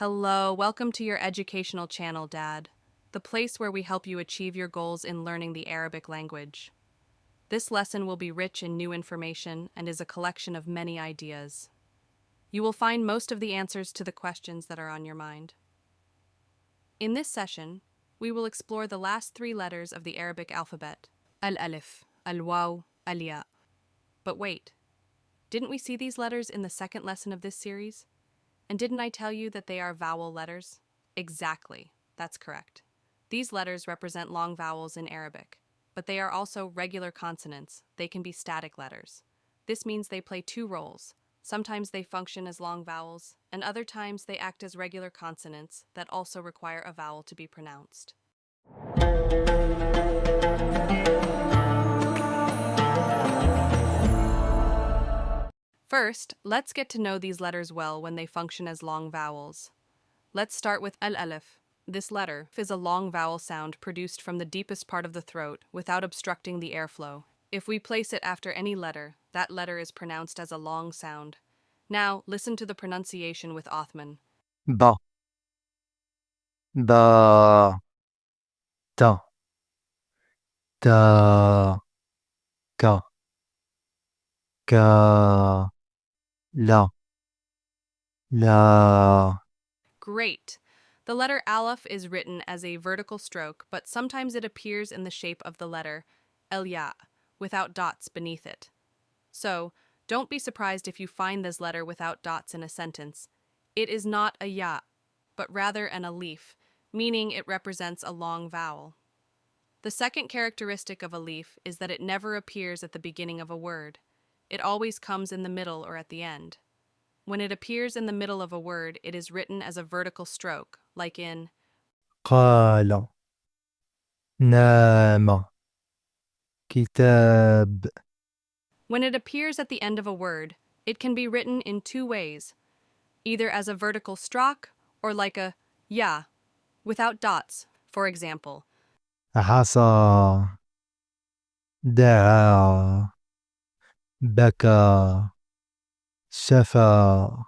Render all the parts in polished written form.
Hello, welcome to your educational channel, Dad, the place where we help you achieve your goals in learning the Arabic language. This lesson will be rich in new information and is a collection of many ideas. You will find most of the answers to the questions that are on your mind. In this session, we will explore the last three letters of the Arabic alphabet, al-alif, al-waw, al-ya. But wait, didn't we see these letters in the second lesson of this series? And didn't I tell you that they are vowel letters? Exactly, that's correct. These letters represent long vowels in Arabic, but they are also regular consonants. They can be static letters. This means they play two roles. Sometimes they function as long vowels, and other times they act as regular consonants that also require a vowel to be pronounced. First, let's get to know these letters well when they function as long vowels. Let's start with al-alif. This letter is a long vowel sound produced from the deepest part of the throat without obstructing the airflow. If we place it after any letter, that letter is pronounced as a long sound. Now, listen to the pronunciation with Othman. Ba, ba, ta, ta, ka, ka, la, la. Great! The letter aleph is written as a vertical stroke, but sometimes it appears in the shape of the letter el-ya, without dots beneath it. So, don't be surprised if you find this letter without dots in a sentence. It is not a ya, but rather an alif, meaning it represents a long vowel. The second characteristic of alif is that it never appears at the beginning of a word. It always comes in the middle or at the end. When it appears in the middle of a word, it is written as a vertical stroke, like in قال, نام, كتاب. when it appears at the end of a word, it can be written in two ways, either as a vertical stroke or like a ya, without dots, for example. عصى, دعا, بكى, شفى.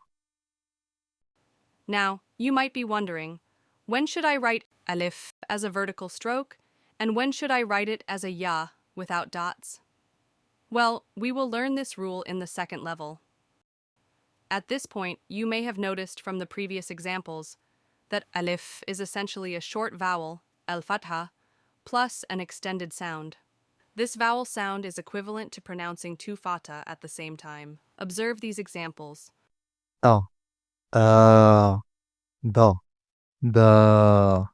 Now, you might be wondering, when should I write alif as a vertical stroke, and when should I write it as a ya without dots? Well, we will learn this rule in the second level. At this point, you may have noticed from the previous examples that alif is essentially a short vowel, al-fatha, plus an extended sound. This vowel sound is equivalent to pronouncing two fatha at the same time. Observe these examples. أ آ ض ض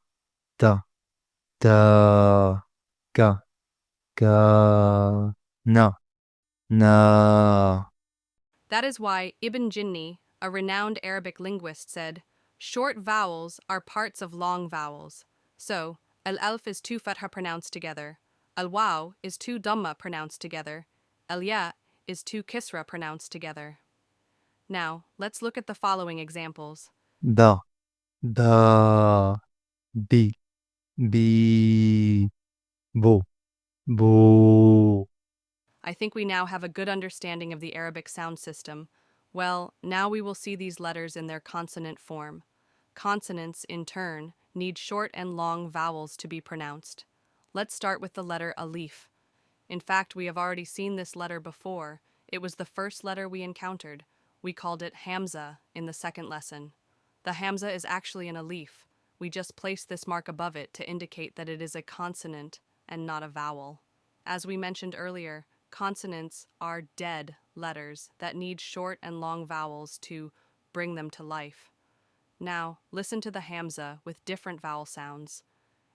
ت ت ك ك ن ن. That is why Ibn Jinni, a renowned Arabic linguist, said, "Short vowels are parts of long vowels." So, al-alf is two fatha pronounced together, al-waw is two dhamma pronounced together, al-ya is two kisra pronounced together. Now, let's look at the following examples. ض ض بي بي بو بو. I think we now have a good understanding of the Arabic sound system. Well, now we will see these letters in their consonant form. Consonants, in turn, need short and long vowels to be pronounced. Let's start with the letter alif. In fact, we have already seen this letter before. It was the first letter we encountered. We called it hamza in the second lesson. The hamza is actually an alif. We just placed this mark above it to indicate that it is a consonant and not a vowel. As we mentioned earlier, consonants are dead letters that need short and long vowels to bring them to life. Now, listen to the hamza with different vowel sounds.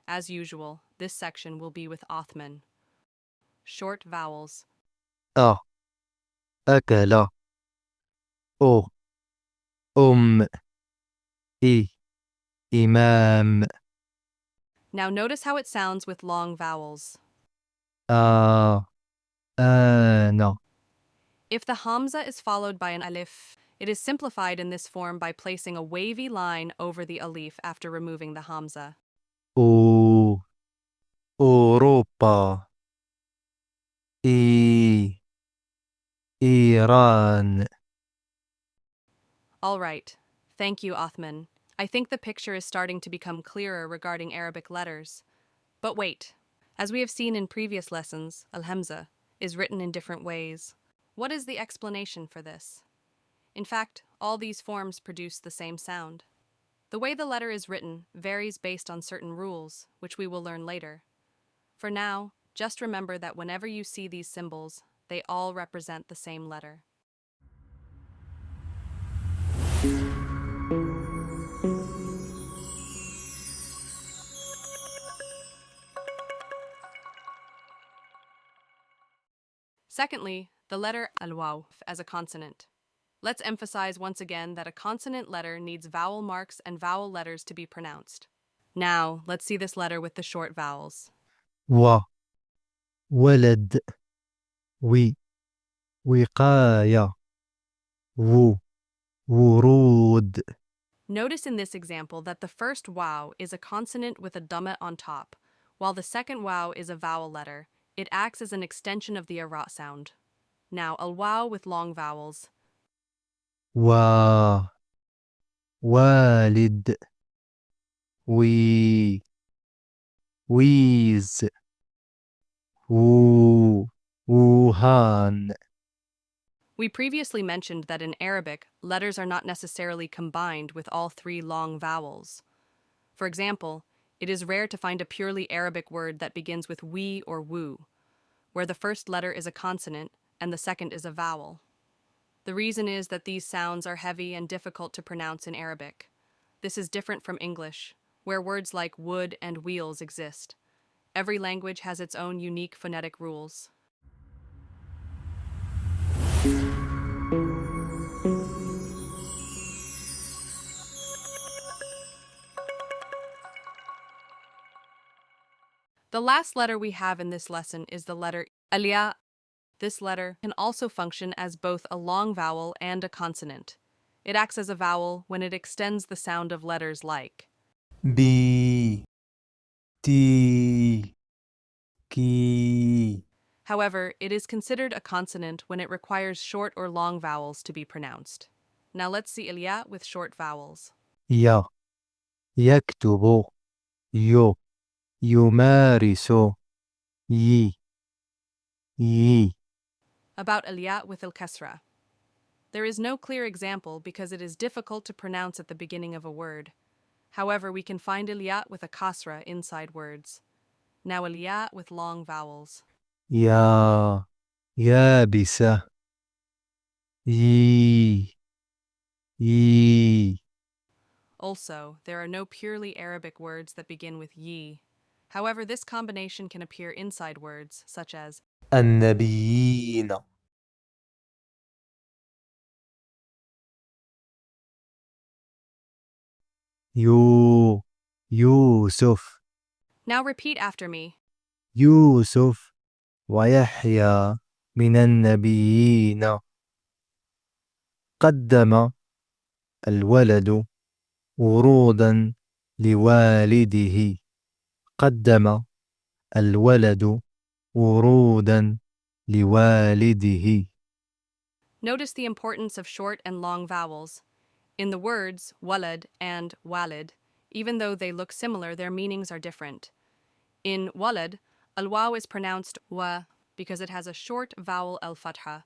As usual, this section will be with Othman. Short vowels. أ أكل أو إي إمام. Now notice how it sounds with long vowels. آ آن. If the hamza is followed by an alif, it is simplified in this form by placing a wavy line over the alif after removing the hamza. أو أوروبا إي إيران. All right. Thank you, Othman. I think the picture is starting to become clearer regarding Arabic letters. But wait, as we have seen in previous lessons, al-hamza is written in different ways. What is the explanation for this? In fact, all these forms produce the same sound. The way the letter is written varies based on certain rules, which we will learn later. For now, just remember that whenever you see these symbols, they all represent the same letter. Secondly, the letter al-waw as a consonant. Let's emphasize once again that a consonant letter needs vowel marks and vowel letters to be pronounced. Now, let's see this letter with the short vowels. و ولد وي وقاية و ورود. Notice in this example that the first waw is a consonant with a dhamma on top, while the second waw is a vowel letter. It acts as an extension of the ara sound. Now, al-waw with long vowels. و والد وي ويز و ووهان. We previously mentioned that in Arabic, letters are not necessarily combined with all three long vowels. For example, it is rare to find a purely Arabic word that begins with we or woo, where the first letter is a consonant and the second is a vowel. The reason is that these sounds are heavy and difficult to pronounce in Arabic. This is different from English, where words like wood and wheels exist. Every language has its own unique phonetic rules. The last letter we have in this lesson is the letter al-ya. This letter can also function as both a long vowel and a consonant. It acts as a vowel when it extends the sound of letters like بي تي كي. However, it is considered a consonant when it requires short or long vowels to be pronounced. Now let's see al-ya with short vowels. يا يكتب يو يمارس يي يي. About al-ya with al-kasra. There is no clear example because it is difficult to pronounce at the beginning of a word. However, we can find al-ya with a kasra inside words. Now al-ya with long vowels. يا يابسة يي يي. Also, there are no purely Arabic words that begin with yi. However, this combination can appear inside words, such as النبيين يوسف. Now repeat after me. يوسف ويحيى من النبيين. قدم الولد ورودا لوالده. قدم الولد ورودا لوالده. Notice the importance of short and long vowels. In the words walad and walid, even though they look similar, their meanings are different. In walad, al-waw is pronounced wa because it has a short vowel al-fatha.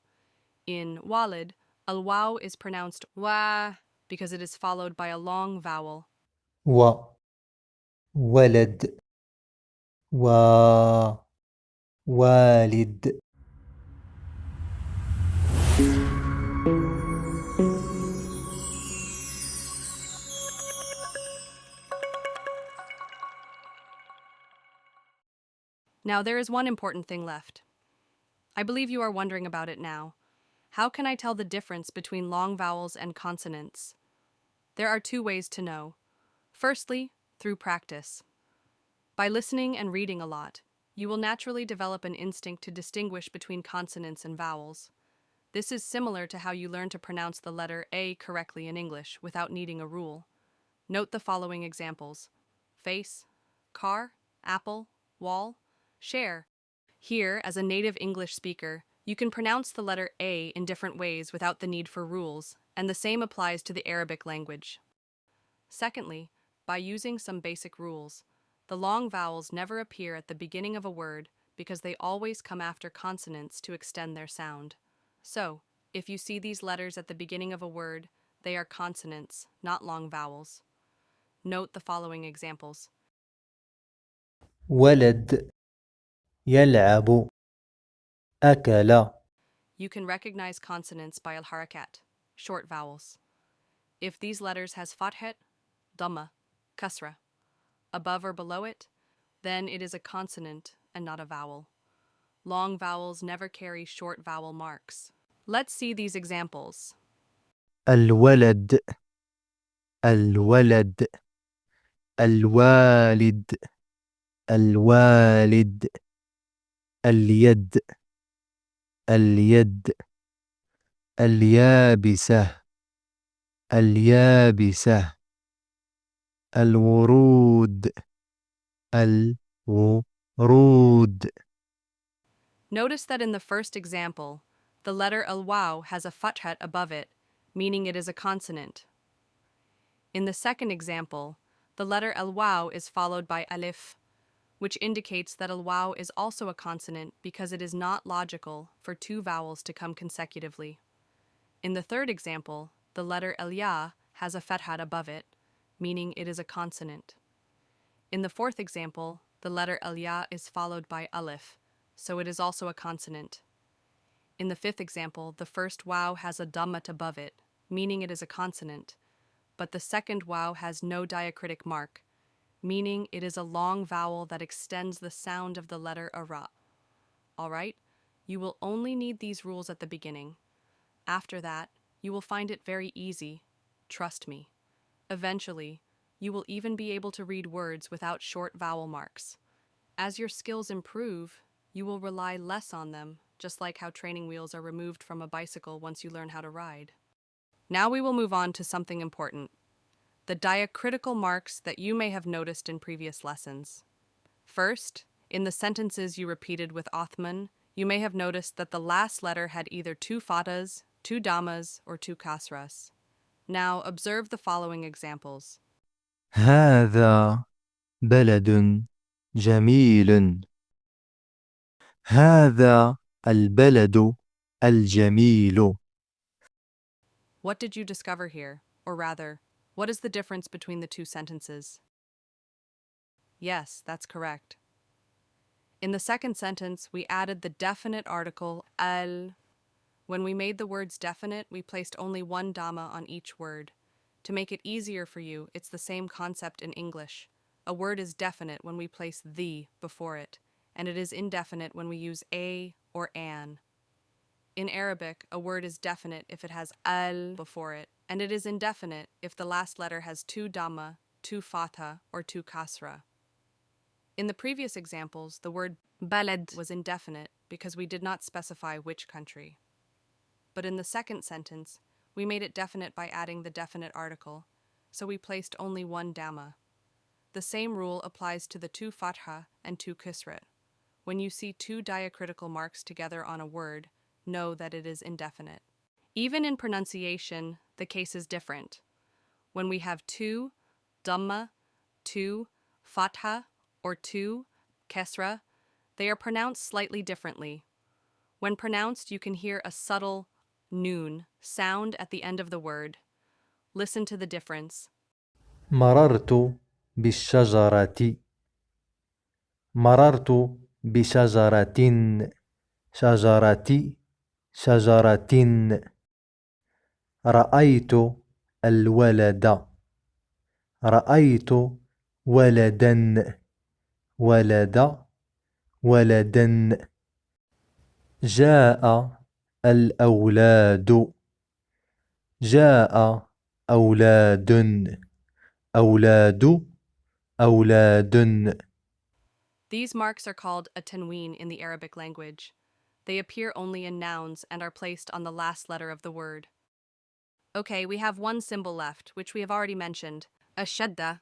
In walid, al-waw is pronounced wa because it is followed by a long vowel. وولد ووالد. Now, there is one important thing left. I believe you are wondering about it now. How can I tell the difference between long vowels and consonants? There are two ways to know. Firstly, through practice. By listening and reading a lot, you will naturally develop an instinct to distinguish between consonants and vowels. This is similar to how you learn to pronounce the letter A correctly in English without needing a rule. Note the following examples: face, car, apple, wall, share. Here, as a native English speaker, you can pronounce the letter A in different ways without the need for rules, and the same applies to the Arabic language. Secondly, by using some basic rules. The long vowels never appear at the beginning of a word because they always come after consonants to extend their sound. So, if you see these letters at the beginning of a word, they are consonants, not long vowels. Note the following examples. ولد يلعب أكل. You can recognize consonants by al-harakat, short vowels. If these letters has fathat, dhamma, kasra, above or below it, then it is a consonant and not a vowel. Long vowels never carry short vowel marks. Let's see these examples. الولد الولد الوالد الوالد اليد اليد اليابسة اليابسة الورود الورود. Notice that in the first example, the letter al-waw has a fathat above it, meaning it is a consonant. In the second example, the letter al-waw is followed by alif, which indicates that al-waw is also a consonant because it is not logical for two vowels to come consecutively. In the third example, the letter al-ya has a fathat above it, meaning it is a consonant. In the fourth example, the letter al-ya is followed by alif, so it is also a consonant. In the fifth example, the first waw has a dhammat above it, meaning it is a consonant, but the second waw has no diacritic mark, meaning it is a long vowel that extends the sound of the letter ara. All right, you will only need these rules at the beginning. After that, you will find it very easy. Trust me. Eventually, you will even be able to read words without short vowel marks. As your skills improve, you will rely less on them, just like how training wheels are removed from a bicycle once you learn how to ride. Now we will move on to something important, the diacritical marks that you may have noticed in previous lessons. First, in the sentences you repeated with Othman, you may have noticed that the last letter had either two fathas, two dhammas, or two kasras. Now observe the following examples. هذا بلد جميل. هذا البلد الجميل. What did you discover here? Or rather, what is the difference between the two sentences? Yes, that's correct. In the second sentence, we added the definite article al. When we made the words definite, we placed only one dhamma on each word. To make it easier for you, it's the same concept in English. A word is definite when we place the before it, and it is indefinite when we use a or an. In Arabic, a word is definite if it has al before it, and it is indefinite if the last letter has two dhamma, two fatha, or two kasra. In the previous examples, the word balad was indefinite because we did not specify which country. But in the second sentence, we made it definite by adding the definite article, so we placed only one dhamma. The same rule applies to the two fatha and two kisrat. When you see two diacritical marks together on a word, know that it is indefinite. Even in pronunciation, the case is different. When we have two dhamma, two fatha, or two kesra, they are pronounced slightly differently. When pronounced, you can hear a subtle noon sound at the end of the word. Listen to the difference. مررت بالشجرة. مررت بشجرة. شجرة شجرة. رأيت الولد. رأيت ولدا. ولد ولدا. جاء الأولاد. جاء أولاد. أولاد أولاد. These marks are called a tanween in the Arabic language. They appear only in nouns and are placed on the last letter of the word. Okay, we have one symbol left, which we have already mentioned, a shadda.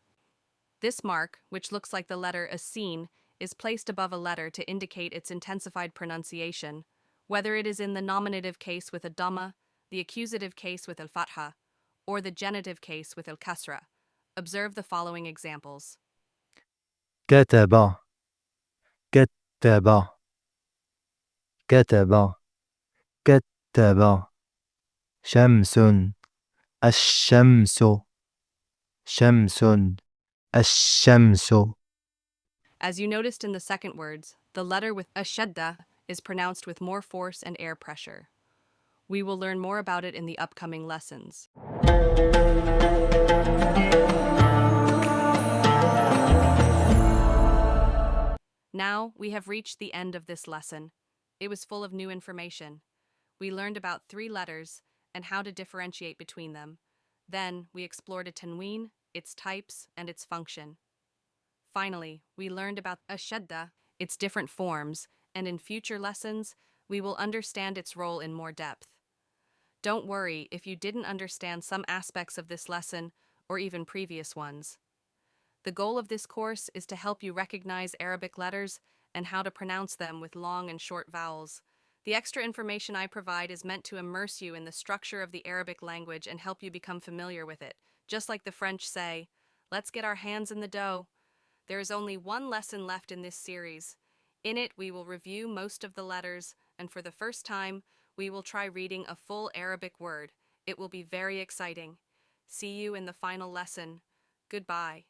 This mark, which looks like the letter a sin, is placed above a letter to indicate its intensified pronunciation, whether it is in the nominative case with a dhamma, the accusative case with al-fatha, or the genitive case with al-kasra. Observe the following examples. كتب كتب كتب كتب شمس الشمس شمس الشمس. As you noticed in the second words, the letter with ashadda is pronounced with more force and air pressure. We will learn more about it in the upcoming lessons. Now, we have reached the end of this lesson. It was full of new information. We learned about 3 letters and how to differentiate between them. Then, we explored a tanween, its types, and its function. Finally, we learned about ashadda, its different forms, and in future lessons, we will understand its role in more depth. Don't worry if you didn't understand some aspects of this lesson or even previous ones. The goal of this course is to help you recognize Arabic letters and how to pronounce them with long and short vowels. The extra information I provide is meant to immerse you in the structure of the Arabic language and help you become familiar with it. Just like the French say, let's get our hands in the dough. There is only one lesson left in this series. In it, we will review most of the letters, and for the first time, we will try reading a full Arabic word. It will be very exciting. See you in the final lesson. Goodbye.